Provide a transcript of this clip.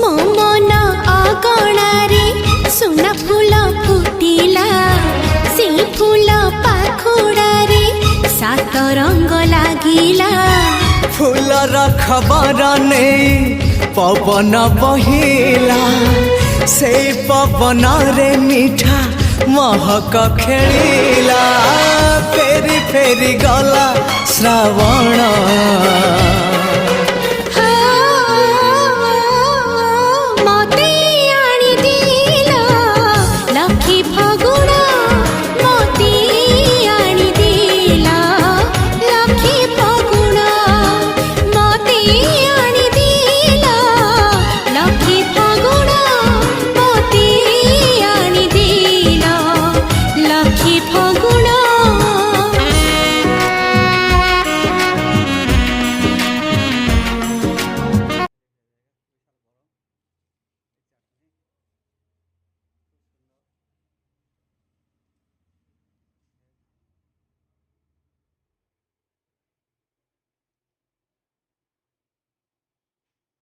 मो मन अगणारे सुना फूल फुटिला से फूल पाखुड़ारे सात रंग लागिला फूलर खबर नहीं पवन बहिला से पवन रे मीठा महक खेलिला फेरी फेरी गला श्रावण